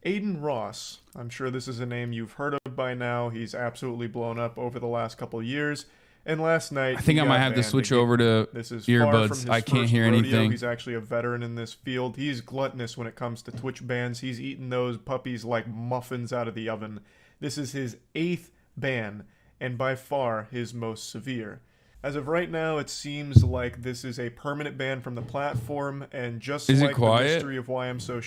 Adin Ross. I'm sure this is a name you've heard of by now. He's absolutely blown up over the last couple years. And last night, I think he I might got have to banned switch again. over to This is far from earbuds. his I can't first hear rodeo. anything. He's actually a veteran in this field. He's gluttonous when it comes to Twitch bans. He's eaten those puppies like muffins out of the oven. This is his 8th ban, and by far his most severe. As of right now, it seems like this is a permanent ban from the platform, and just Is it like the quiet? mystery of why I'm so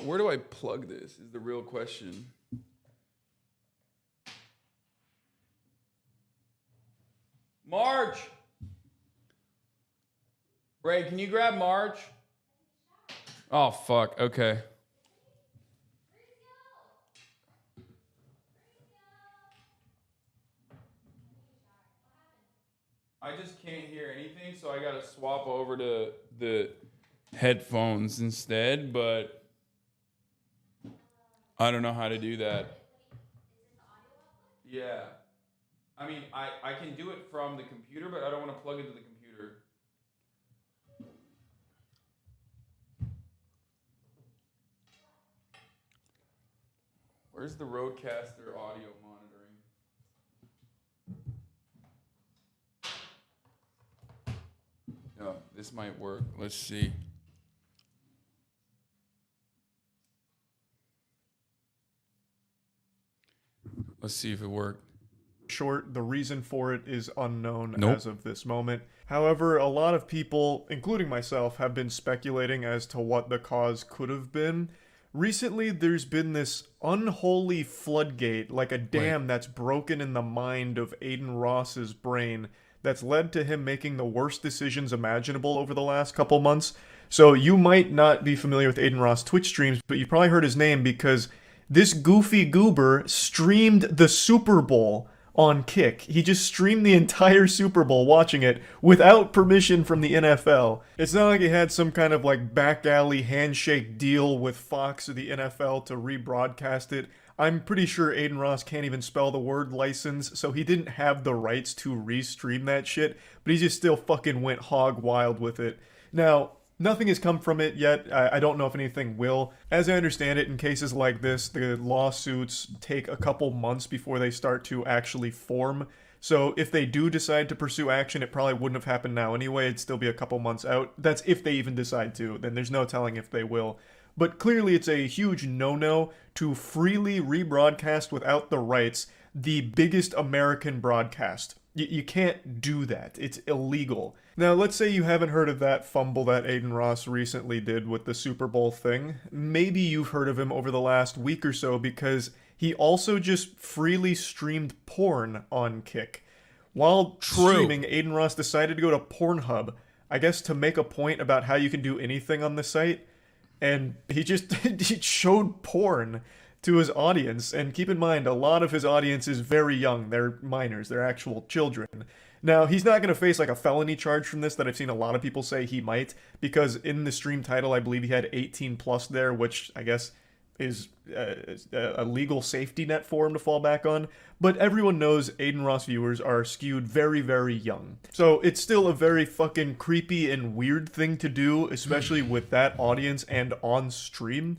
Where do I plug this is the real question. March! Ray, can you grab March? Oh, fuck. Okay. I just can't hear anything, so I gotta swap over to the headphones instead, but I don't know how to do that. Yeah. I mean, I can do it from the computer, but I don't want to plug into the computer. Where's the Rodecaster audio monitoring? Oh, this might work. Let's see. Let's see if it worked. short. The reason for it is unknown Nope. as of this moment. However, a lot of people, including myself, have been speculating as to what the cause could have been. Recently, there's been this unholy floodgate, like a dam that's broken in the mind of Adin Ross's brain, that's led to him making the worst decisions imaginable over the last couple months. So you might not be familiar with Adin Ross Twitch streams, but you probably heard his name because this goofy goober streamed the Super Bowl on Kick. He just streamed the entire Super Bowl watching it without permission from the NFL. It's not like he had some kind of like back alley handshake deal with Fox or the NFL to rebroadcast it. I'm pretty sure Adin Ross can't even spell the word license, so he didn't have the rights to restream that shit, but he just still fucking went hog wild with it. Now, nothing has come from it yet. I don't know if anything will. As I understand it, in cases like this, the lawsuits take a couple months before they start to actually form. So if they do decide to pursue action, it probably wouldn't have happened now anyway. It'd still be a couple months out. That's if they even decide to. Then there's no telling if they will. But clearly it's a huge no-no to freely rebroadcast without the rights the biggest American broadcast. You can't do that. It's illegal. Now, let's say you haven't heard of that fumble that Adin Ross recently did with the Super Bowl thing. Maybe you've heard of him over the last week or so because he also just freely streamed porn on Kick. While streaming, Adin Ross decided to go to Pornhub, I guess to make a point about how you can do anything on the site. And he just he showed porn to his audience. And keep in mind, a lot of his audience is very young. They're minors. They're actual children. Now, he's not going to face like a felony charge from this that I've seen a lot of people say he might, because in the stream title, I believe he had 18 plus there, which I guess is a legal safety net for him to fall back on. But everyone knows Adin Ross viewers are skewed very, very young. So it's still a very fucking creepy and weird thing to do, especially with that audience and on stream.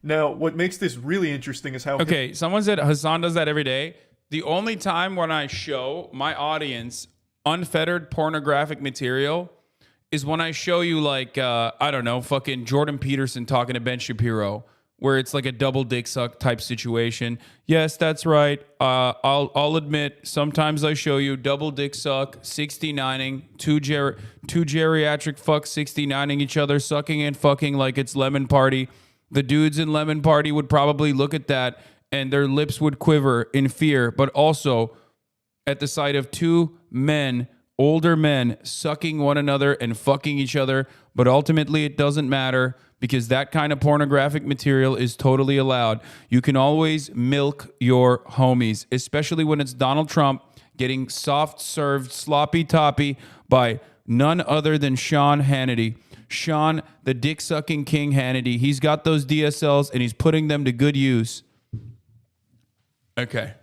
Now, what makes this really interesting is how... Okay, someone said Hasan does that every day. The only time when I show my audience unfettered pornographic material is when I show you like, I don't know, fucking Jordan Peterson talking to Ben Shapiro, where it's like a double dick suck type situation. Yes, that's right. I'll admit, sometimes I show you double dick suck, 69ing, two geriatric fucks 69ing each other, sucking and fucking like it's Lemon Party. The dudes in Lemon Party would probably look at that and their lips would quiver in fear, but also at the sight of two men, older men, sucking one another and fucking each other. But ultimately, it doesn't matter because that kind of pornographic material is totally allowed. You can always milk your homies, especially when it's Donald Trump getting soft-served sloppy toppy by none other than Sean Hannity. Sean, the dick-sucking king Hannity. He's got those DSLs and he's putting them to good use. Okay.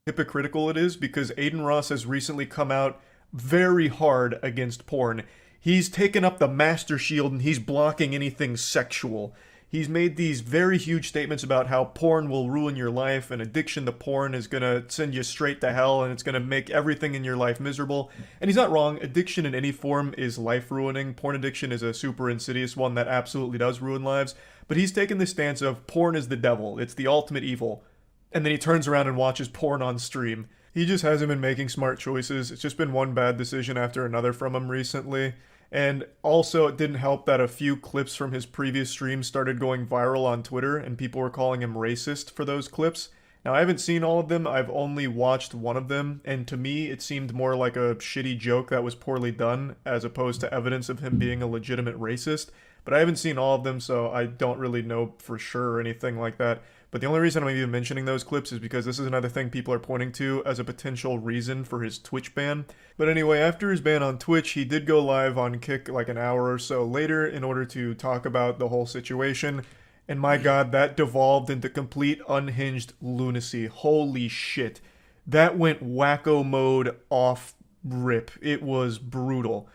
hypocritical it is because Adin Ross has recently come out very hard against porn. He's taken up the master shield and he's blocking anything sexual. He's made these very huge statements about how porn will ruin your life and addiction to porn is going to send you straight to hell and it's going to make everything in your life miserable. And he's not wrong. Addiction in any form is life ruining. Porn addiction is a super insidious one that absolutely does ruin lives. But he's taken this stance of porn is the devil. It's the ultimate evil. And then he turns around and watches porn on stream. He just hasn't been making smart choices. It's just been one bad decision after another from him recently. And also, it didn't help that a few clips from his previous streams started going viral on Twitter, and people were calling him racist for those clips. Now, I haven't seen all of them, I've only watched one of them, and to me, it seemed more like a shitty joke that was poorly done, as opposed to evidence of him being a legitimate racist. But I haven't seen all of them, so I don't really know for sure or anything like that. But the only reason I'm even mentioning those clips is because this is another thing people are pointing to as a potential reason for his Twitch ban. But anyway, after his ban on Twitch, he did go live on Kick like an hour or so later in order to talk about the whole situation. And my god, that devolved into complete unhinged lunacy. Holy shit. That went wacko mode off rip. It was brutal.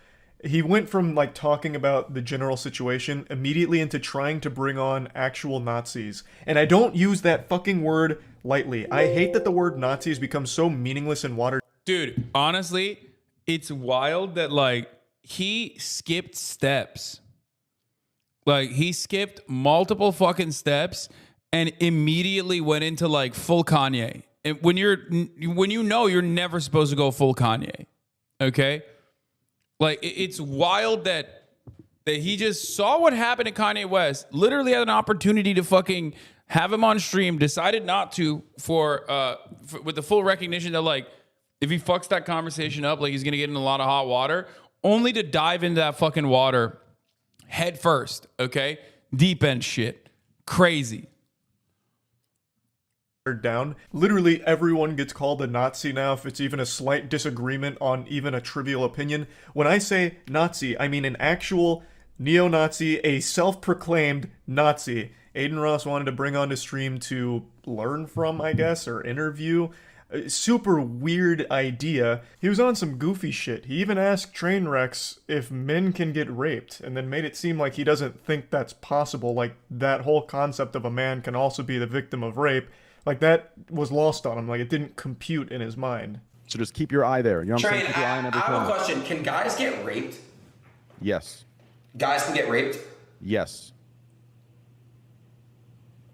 He went from like talking about the general situation immediately into trying to bring on actual Nazis. And I don't use that fucking word lightly. I hate that the word Nazis becomes so meaningless and watered. Dude, honestly, it's wild that like he skipped steps. Like he skipped multiple fucking steps and immediately went into like full Kanye. And when you know you're never supposed to go full Kanye. Okay? Like, it's wild that he just saw what happened to Kanye West, literally had an opportunity to fucking have him on stream, decided not to with the full recognition that, like, if he fucks that conversation up, like, he's going to get in a lot of hot water, only to dive into that fucking water head first, okay? Deep end shit. Crazy. Down. Literally everyone gets called a Nazi now if it's even a slight disagreement on even a trivial opinion. When I say Nazi, I mean an actual neo-Nazi, a self-proclaimed Nazi. Adin Ross wanted to bring on to stream to learn from, I guess, or interview. A super weird idea. He was on some goofy shit. He even asked Trainwrecks if men can get raped, and then made it seem like he doesn't think that's possible, like that whole concept of a man can also be the victim of rape. Like, that was lost on him. Like, it didn't compute in his mind. So just keep your eye there. You know what I'm saying? Keep your eye on I everything. have a question. Can guys get raped? Yes. Guys can get raped? Yes.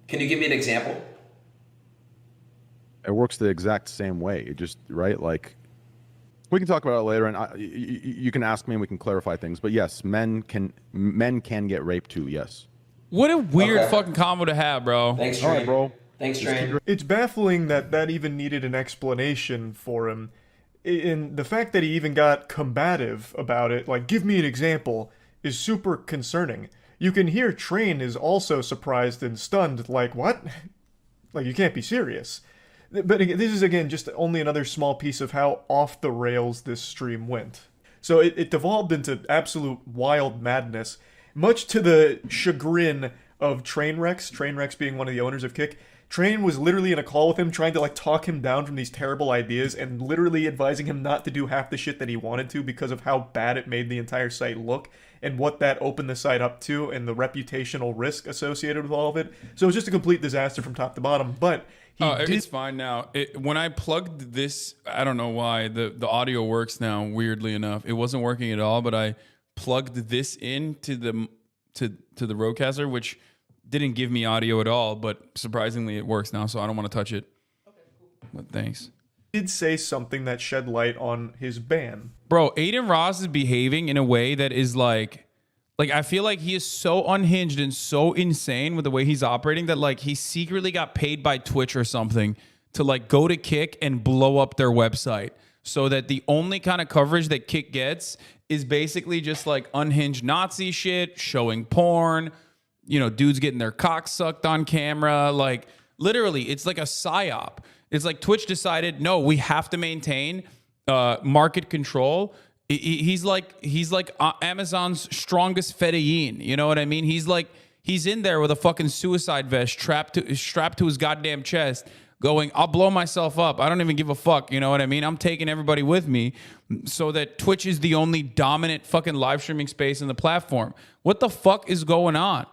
Can you give me an example? It works the exact same way. It just, right? Like, we can talk about it later, and you can ask me and we can clarify things. But yes, men can get raped too, yes. What a weird fucking combo to have, bro. Thanks, All Train. right, bro. Thanks, Train. It's baffling that even needed an explanation for him. And the fact that he even got combative about it, like, give me an example, is super concerning. You can hear Train is also surprised and stunned, like, what? Like, you can't be serious. But this is, again, just only another small piece of how off the rails this stream went. So it devolved into absolute wild madness, much to the chagrin of Trainwrecks being one of the owners of Kick. Train was literally in a call with him trying to, like, talk him down from these terrible ideas and literally advising him not to do half the shit that he wanted to because of how bad it made the entire site look and what that opened the site up to and the reputational risk associated with all of it. So it was just a complete disaster from top to bottom, but it's fine now. When I plugged this, I don't know why, the audio works now, weirdly enough. It wasn't working at all, but I plugged this in to the Rodecaster, which didn't give me audio at all, but surprisingly it works now, so I don't want to touch it. Okay, cool. But thanks. Did say something that shed light on his ban. Bro, Adin Ross is behaving in a way that is like I feel like he is so unhinged and so insane with the way he's operating that like he secretly got paid by Twitch or something to like go to Kick and blow up their website so that the only kind of coverage that Kick gets is basically just like unhinged Nazi shit, showing porn, you know, dudes getting their cock sucked on camera. Like, literally, it's like a psyop. It's like Twitch decided, no, we have to maintain market control. He's like Amazon's strongest fedayeen. You know what I mean? He's in there with a fucking suicide vest strapped to his goddamn chest, going, I'll blow myself up. I don't even give a fuck. You know what I mean? I'm taking everybody with me so that Twitch is the only dominant fucking live streaming space in the platform. What the fuck is going on?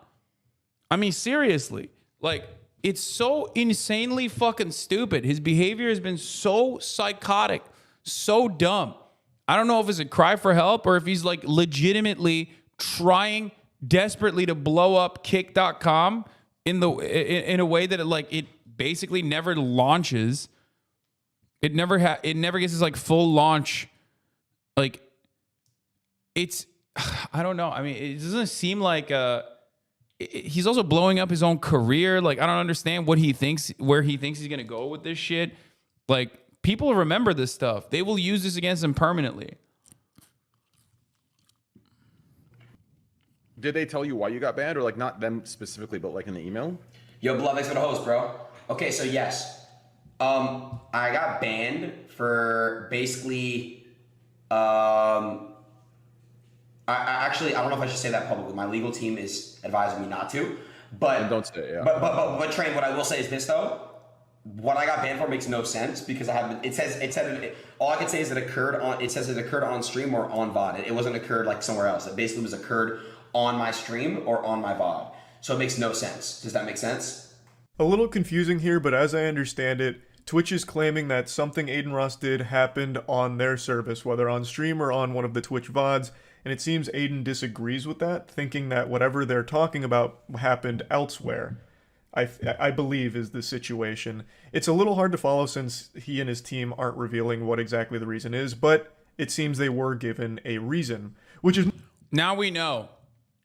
I mean, seriously, like, it's so insanely fucking stupid. His behavior has been so psychotic, so dumb. I don't know if it's a cry for help or if he's like legitimately trying desperately to blow up kick.com in a way that it basically never launches. It never gets this like full launch. Like, it's, I don't know. I mean, it doesn't seem like he's also blowing up his own career. Like, I don't understand where he thinks he's gonna go with this shit. Like, people remember this stuff. They will use this against him permanently. Did they tell you why you got banned, or like not them specifically, but like in the email? Yo, Blood, thanks for the host, bro. Okay, so yes, I got banned for basically, I don't know if I should say that publicly. My legal team is advising me not to, but And don't say it, yeah. But Train, what I will say is this though. What I got banned for makes no sense because all I can say is it occurred on stream or on VOD. It wasn't occurred like somewhere else. It basically was occurred on my stream or on my VOD. So it makes no sense. Does that make sense? A little confusing here, but as I understand it, Twitch is claiming that something Adin Ross did happened on their service, whether on stream or on one of the Twitch VODs, and it seems Adin disagrees with that, thinking that whatever they're talking about happened elsewhere. I believe is the situation. It's a little hard to follow since he and his team aren't revealing what exactly the reason is, but it seems they were given a reason, which is... Now we know.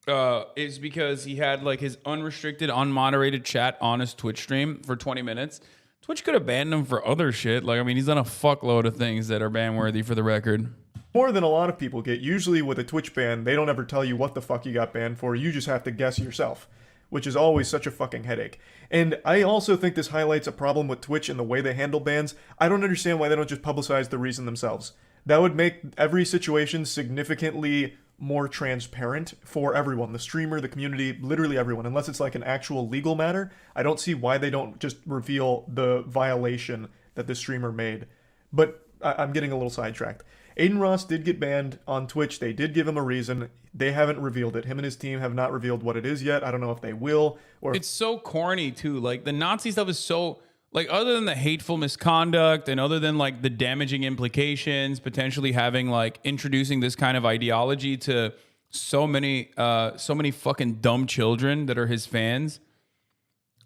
It's because he had like his unrestricted, unmoderated chat on his Twitch stream for 20 minutes. Twitch could have banned him for other shit. Like, I mean, he's done a fuckload of things that are ban worthy for the record. more than a lot of people get. Usually with a Twitch ban, they don't ever tell you what the fuck you got banned for. You just have to guess yourself, which is always such a fucking headache. And I also think this highlights a problem with Twitch and the way they handle bans. I don't understand why they don't just publicize the reason themselves. That would make every situation significantly more transparent for everyone, the streamer, the community, literally everyone. Unless it's like an actual legal matter, I don't see why they don't just reveal the violation that the streamer made. But I'm getting a little sidetracked. Adin Ross did get banned on Twitch. They did give him a reason. They haven't revealed it. Him and his team have not revealed what it is yet. I don't know if they will. Or it's so corny too. Like the Nazi stuff is so, like, other than the hateful misconduct and other than like the damaging implications, potentially having like introducing this kind of ideology to so many fucking dumb children that are his fans.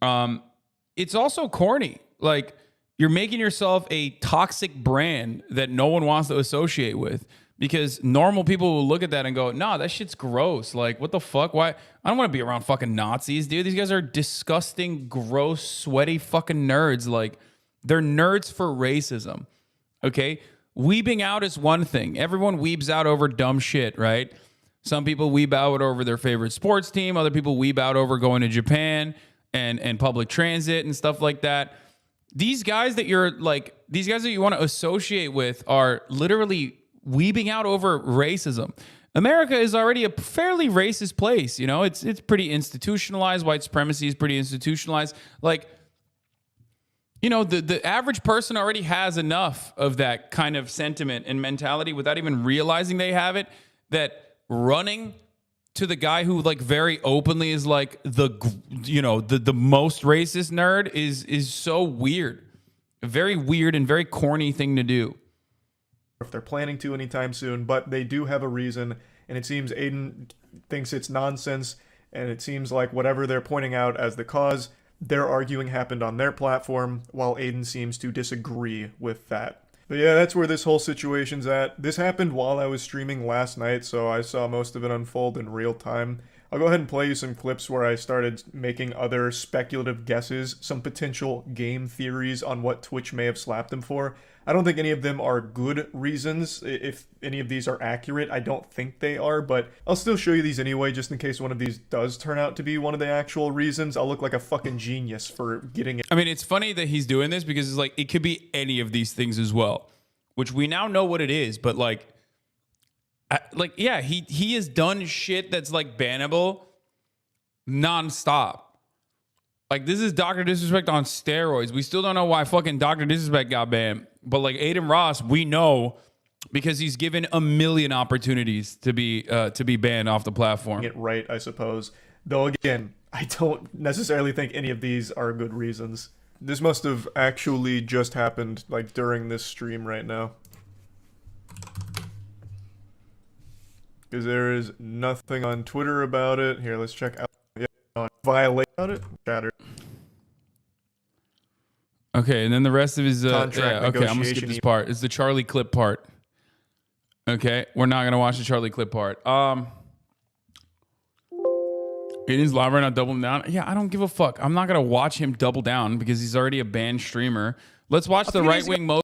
It's also corny. Like, you're making yourself a toxic brand that no one wants to associate with, because normal people will look at that and go, nah, that shit's gross. Like, what the fuck? Why? I don't want to be around fucking Nazis, dude. These guys are disgusting, gross, sweaty fucking nerds. Like, they're nerds for racism. Okay? Weebing out is one thing. Everyone weebs out over dumb shit, right? Some people weeb out over their favorite sports team. Other people weeb out over going to Japan and public transit and stuff like that. These guys that you want to associate with are literally weebing out over racism. America is already a fairly racist place. You know, it's pretty institutionalized. White supremacy is pretty institutionalized. Like, you know, the average person already has enough of that kind of sentiment and mentality without even realizing they have it, that running to the guy who like very openly is like the most racist nerd is so weird. A very weird and very corny thing to do. if they're planning to anytime soon, but they do have a reason, and it seems Adin thinks it's nonsense, and it seems like whatever they're pointing out as the cause, they're arguing happened on their platform, while Adin seems to disagree with that. But yeah, that's where this whole situation's at. This happened while I was streaming last night, so I saw most of it unfold in real time. I'll go ahead and play you some clips where I started making other speculative guesses, some potential game theories on what Twitch may have slapped him for. I don't think any of them are good reasons. If any of these are accurate, I don't think they are, but I'll still show you these anyway, just in case one of these does turn out to be one of the actual reasons. I'll look like a fucking genius for getting it. I mean, it's funny that he's doing this because it's like, it could be any of these things as well, which we now know what it is, but yeah, he has done shit that's like bannable nonstop. Like, this is Dr. Disrespect on steroids. We still don't know why fucking Dr. Disrespect got banned. But, like, Adin Ross, we know because he's given a million opportunities to be banned off the platform. It right, I suppose. Though, again, I don't necessarily think any of these are good reasons. This must have actually just happened, like, during this stream right now. Because there is nothing on Twitter about it. Here, let's check out. Yeah, on violate about it. Chatter. Okay, and then the rest of his Contract okay, I'm gonna skip this part. It's the Charlie clip part. Okay, we're not gonna watch the Charlie clip part. Aiden's live right now, doubling down. Yeah, I don't give a fuck. I'm not gonna watch him double down because he's already a banned streamer. Let's watch the right wing mode.